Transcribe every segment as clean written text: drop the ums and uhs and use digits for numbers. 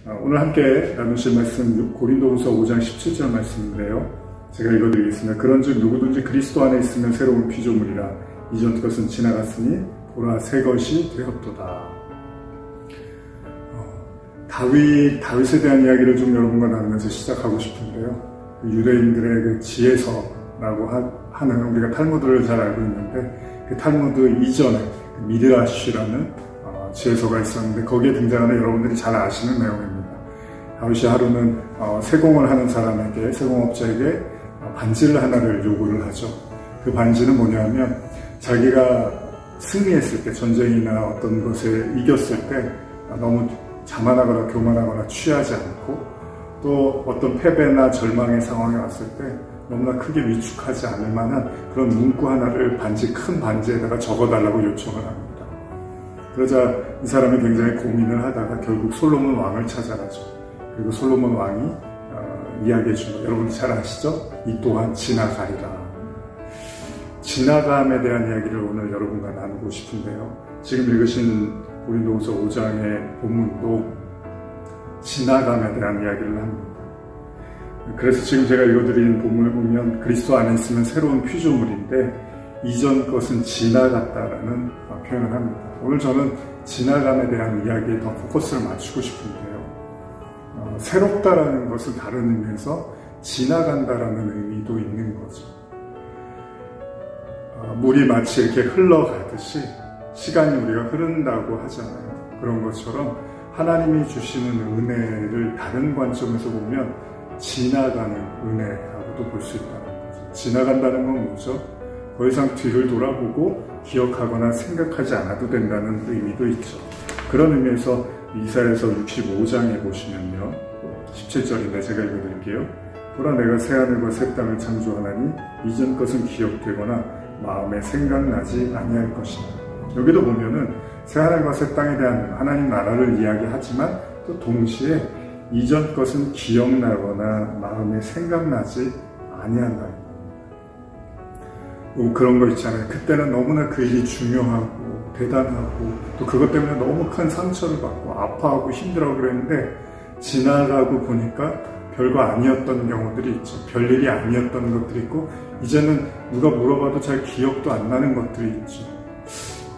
오늘 함께 나누실 말씀 고린도후서 5장 17절 말씀인데요. 제가 읽어드리겠습니다. 그런즉 누구든지 그리스도 안에 있으면 새로운 피조물이라 이전 것은 지나갔으니 보라 새 것이 되었도다. 다윗에 대한 이야기를 좀 여러분과 나누면서 시작하고 싶은데요. 유대인들의 그 지혜서라고 하는 우리가 탈무드를 잘 알고 있는데 그 탈무드 이전에 미드라시라는 지혜서가 있었는데 거기에 등장하는 여러분들이 잘 아시는 내용입니다. 다윗이 하루는 세공을 하는 사람에게, 세공업자에게 반지를 하나를 요구를 하죠. 그 반지는 뭐냐면 자기가 승리했을 때, 전쟁이나 어떤 것에 이겼을 때 너무 자만하거나 교만하거나 취하지 않고 또 어떤 패배나 절망의 상황에 왔을 때 너무나 크게 위축하지 않을 만한 그런 문구 하나를 큰 반지에다가 적어달라고 요청을 합니다. 그러자 이 사람이 굉장히 고민을 하다가 결국 솔로몬 왕을 찾아가죠. 그리고 솔로몬 왕이 이야기해주는, 여러분들 잘 아시죠? 이 또한 지나가리라. 지나감에 대한 이야기를 오늘 여러분과 나누고 싶은데요. 지금 읽으신 고린도후서 5장의 본문도 지나감에 대한 이야기를 합니다. 그래서 지금 제가 읽어드린 본문을 보면 그리스도 안에 있으면 새로운 피조물인데 이전 것은 지나갔다라는 표현을 합니다. 오늘 저는 지나감에 대한 이야기에 더 포커스를 맞추고 싶은데요. 새롭다라는 것은 다른 의미에서 지나간다라는 의미도 있는 거죠. 물이 마치 이렇게 흘러가듯이 시간이 우리가 흐른다고 하잖아요. 그런 것처럼 하나님이 주시는 은혜를 다른 관점에서 보면 지나가는 은혜라고도 볼 수 있다는 거죠. 지나간다는 건 뭐죠? 더 이상 뒤를 돌아보고 기억하거나 생각하지 않아도 된다는 의미도 있죠. 그런 의미에서 이사야서 65장에 보시면요. 17절인데 제가 읽어드릴게요. 보라 내가 새하늘과 새 땅을 창조하나니 이전 것은 기억되거나 마음에 생각나지 아니할 것이다. 여기도 보면은 새하늘과 새 땅에 대한 하나님 나라를 이야기하지만 또 동시에 이전 것은 기억나거나 마음에 생각나지 아니한다는 겁니다. 그런 거 있잖아요. 그때는 너무나 그 일이 중요하고 대단하고 또 그것 때문에 너무 큰 상처를 받고 아파하고 힘들어하고 그랬는데 지나가고 보니까 별거 아니었던 경우들이 있죠. 별일이 아니었던 것들이 있고 이제는 누가 물어봐도 잘 기억도 안 나는 것들이 있죠.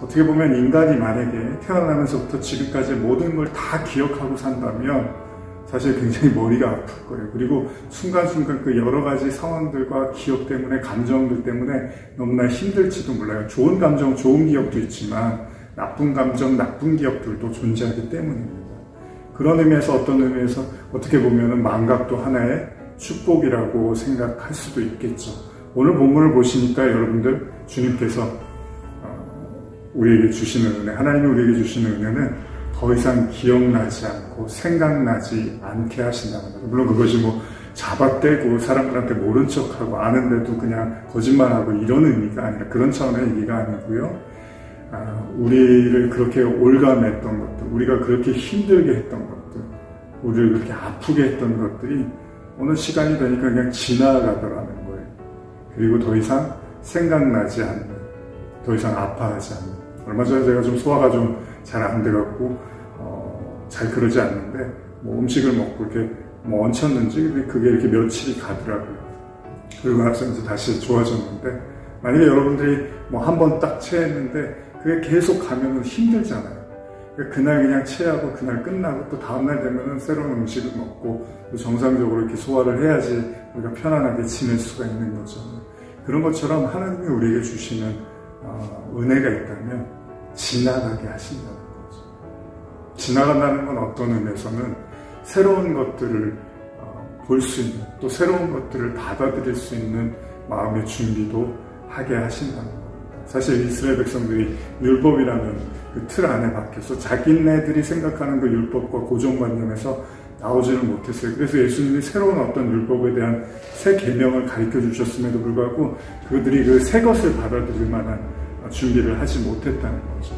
어떻게 보면 인간이 만약에 태어나면서부터 지금까지 모든 걸 다 기억하고 산다면 사실 굉장히 머리가 아플 거예요. 그리고 순간순간 그 여러 가지 상황들과 기억 때문에, 감정들 때문에 너무나 힘들지도 몰라요. 좋은 감정, 좋은 기억도 있지만 나쁜 감정, 나쁜 기억들도 존재하기 때문입니다. 그런 의미에서 어떤 의미에서 어떻게 보면 망각도 하나의 축복이라고 생각할 수도 있겠죠. 오늘 본문을 보시니까 여러분들 주님께서 우리에게 주시는 은혜, 하나님이 우리에게 주시는 은혜는 더 이상 기억나지 않고 생각나지 않게 하신다는 거죠. 물론 그것이 뭐 잡아떼고 사람들한테 모른 척하고 아는데도 그냥 거짓말하고 이런 의미가 아니라 그런 차원의 얘기가 아니고요. 우리를 그렇게 올감했던 것들, 우리가 그렇게 힘들게 했던 것들, 우리를 그렇게 아프게 했던 것들이 어느 시간이 되니까 그냥 지나가더라는 거예요. 그리고 더 이상 생각나지 않는, 더 이상 아파하지 않는. 얼마 전에 제가 좀 소화가 좀 잘 안 돼갖고 잘 그러지 않는데 뭐 음식을 먹고 이렇게 뭐 얹혔는지 그게 이렇게 며칠이 가더라고요. 그리고 나서 이제 다시 좋아졌는데 만약에 여러분들이 뭐 한 번 딱 체했는데 그게 계속 가면은 힘들잖아요. 그날 그냥 체하고 그날 끝나고 또 다음날 되면은 새로운 음식을 먹고 또 정상적으로 이렇게 소화를 해야지 우리가 편안하게 지낼 수가 있는 거죠. 그런 것처럼 하나님이 우리에게 주시는 은혜가 있다면 지나가게 하신다는 거죠. 지나간다는 건 어떤 의미에서는 새로운 것들을 볼 수 있는, 또 새로운 것들을 받아들일 수 있는 마음의 준비도 하게 하신다는 겁니다. 사실 이스라엘 백성들이 율법이라는 그 틀 안에 박혀서 자기네들이 생각하는 그 율법과 고정관념에서 나오지를 못했어요. 그래서 예수님이 새로운 어떤 율법에 대한 새 계명을 가르쳐 주셨음에도 불구하고 그들이 그 새 것을 받아들일 만한 준비를 하지 못했다는 거죠.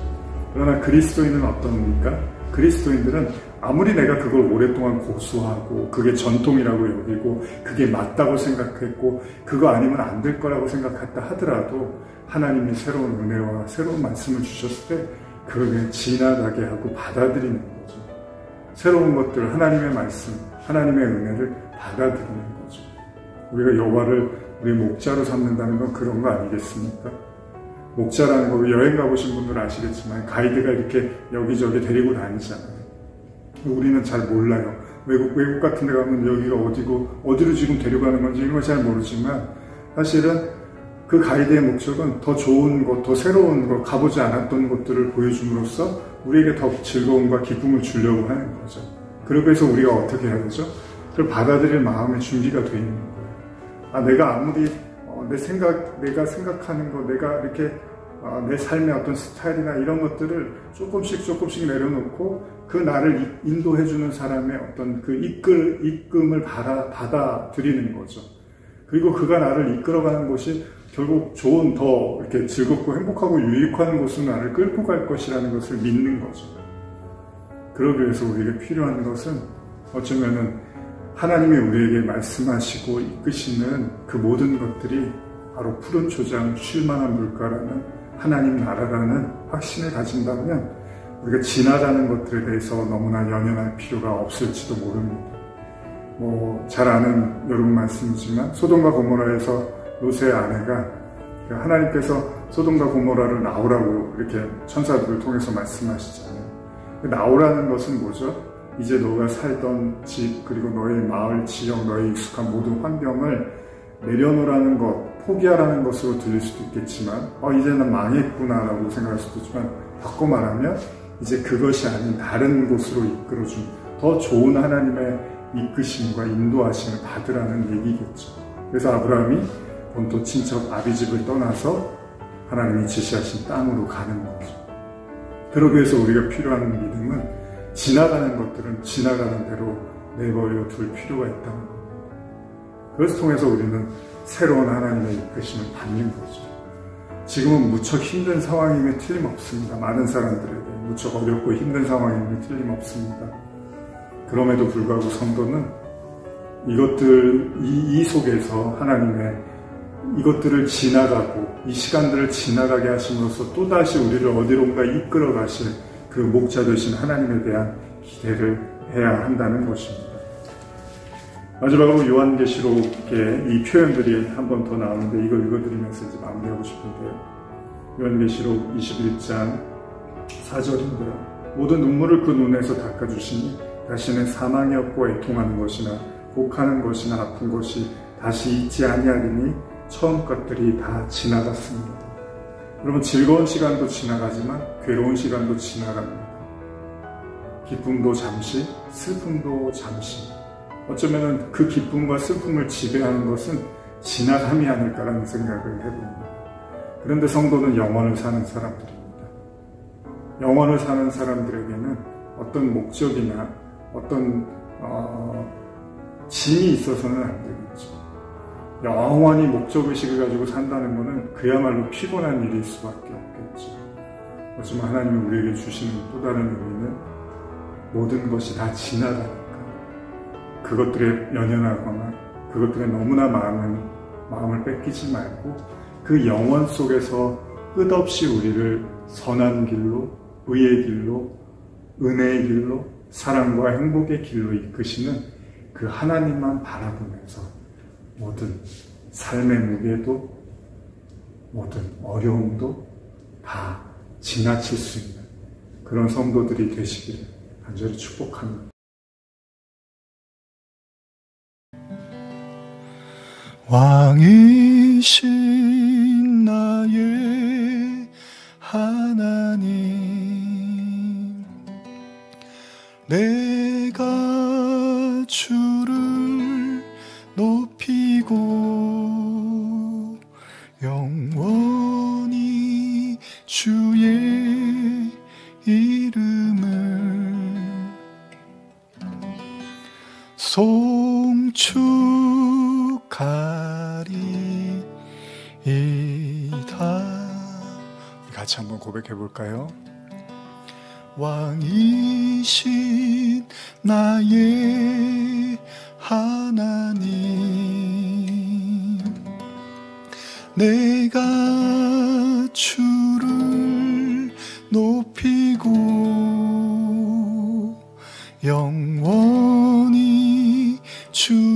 그러나 그리스도인은 어떻습니까? 그리스도인들은 아무리 내가 그걸 오랫동안 고수하고 그게 전통이라고 여기고 그게 맞다고 생각했고 그거 아니면 안 될 거라고 생각했다 하더라도 하나님이 새로운 은혜와 새로운 말씀을 주셨을 때 그걸 그냥 지나가게 하고 받아들이는 거죠. 새로운 것들, 하나님의 말씀, 하나님의 은혜를 받아들이는 거죠. 우리가 여호와를 우리 목자로 삼는다는 건 그런 거 아니겠습니까? 목자라는 거 여행 가보신 분들은 아시겠지만 가이드가 이렇게 여기저기 데리고 다니잖아요. 우리는 잘 몰라요. 외국 같은 데 가면 여기가 어디고 어디로 지금 데려가는 건지 이런 걸 잘 모르지만 사실은 그 가이드의 목적은 더 좋은 것, 더 새로운 것, 가보지 않았던 것들을 보여줌으로써 우리에게 더 즐거움과 기쁨을 주려고 하는 거죠. 그러고 해서 우리가 어떻게 해야 되죠? 그걸 받아들일 마음의 준비가 되어 있는 거예요. 내가 아무리 내가 생각하는 거, 내가 이렇게 내 삶의 어떤 스타일이나 이런 것들을 조금씩 내려놓고 그 나를 인도해주는 사람의 어떤 그 이끌음을 받아들이는 거죠. 그리고 그가 나를 이끌어가는 것이 결국 좋은, 더 이렇게 즐겁고 행복하고 유익한 곳으로 나를 끌고 갈 것이라는 것을 믿는 거죠. 그러기 위해서 우리에게 필요한 것은 어쩌면은 하나님이 우리에게 말씀하시고 이끄시는 그 모든 것들이 바로 푸른 초장, 쉴만한 물가라는 하나님 나라라는 확신을 가진다면 우리가 지나가는 것들에 대해서 너무나 연연할 필요가 없을지도 모릅니다. 잘 아는 여러분 말씀이지만 소돔과 고모라에서 롯의 아내가 하나님께서 소돔과 고모라를 나오라고 이렇게 천사들을 통해서 말씀하시잖아요. 나오라는 것은 뭐죠? 이제 너가 살던 집, 그리고 너의 마을, 지역, 너의 익숙한 모든 환경을 내려놓으라는 것, 포기하라는 것으로 들릴 수도 있겠지만 이제 난 망했구나 라고 생각할 수도 있지만 바꿔 말하면 이제 그것이 아닌 다른 곳으로 이끌어준 더 좋은 하나님의 이끄심과 인도하심을 받으라는 얘기겠죠. 그래서 아브라함이 본토 친척 아비집을 떠나서 하나님이 지시하신 땅으로 가는 거죠. 그러기 위해서 우리가 필요한 믿음은 지나가는 것들은 지나가는 대로 내버려 둘 필요가 있다는 겁니다. 그것을 통해서 우리는 새로운 하나님의 이끄심을 받는 거죠. 지금은 무척 힘든 상황임에 틀림없습니다. 많은 사람들에게 무척 어렵고 힘든 상황임에 틀림없습니다. 그럼에도 불구하고 성도는 이 속에서 하나님의 이것들을 지나가고 이 시간들을 지나가게 하심으로써 또다시 우리를 어디론가 이끌어 가실 그 목자 되신 하나님에 대한 기대를 해야 한다는 것입니다. 마지막으로 요한계시록의 이 표현들이 한 번 더 나오는데 이걸 읽어드리면서 이제 마무리하고 싶은데요. 요한계시록 21장 4절인데요. 모든 눈물을 그 눈에서 닦아주시니 다시는 사망이 없고 애통하는 것이나 곡하는 것이나 아픈 것이 다시 있지 아니하리니 처음 것들이 다 지나갔습니다. 여러분, 즐거운 시간도 지나가지만 괴로운 시간도 지나갑니다. 기쁨도 잠시, 슬픔도 잠시. 어쩌면 그 기쁨과 슬픔을 지배하는 것은 지나감이 아닐까라는 생각을 해봅니다. 그런데 성도는 영원을 사는 사람들입니다. 영원을 사는 사람들에게는 어떤 목적이나 어떤 짐이 있어서는 안 되겠죠. 영원히 목적의식을 가지고 산다는 것은 그야말로 피곤한 일일 수밖에 없겠죠. 하지만 하나님이 우리에게 주시는 또 다른 의미는 모든 것이 다 지나가니까 그것들에 연연하거나 그것들에 너무나 마음을 뺏기지 말고 그 영원 속에서 끝없이 우리를 선한 길로, 의의 길로, 은혜의 길로, 사랑과 행복의 길로 이끄시는 그 하나님만 바라보면서 모든 삶의 무게도 모든 어려움도 다 지나칠 수 있는 그런 성도들이 되시기를 간절히 축복합니다. 왕이신 나의 하나님, 내가 주를 높이고 영원히 주의 이름을 송축하리이다. 같이 한번 고백해 볼까요? 왕이신 나의 하나님, 내가 주를 높이고 주의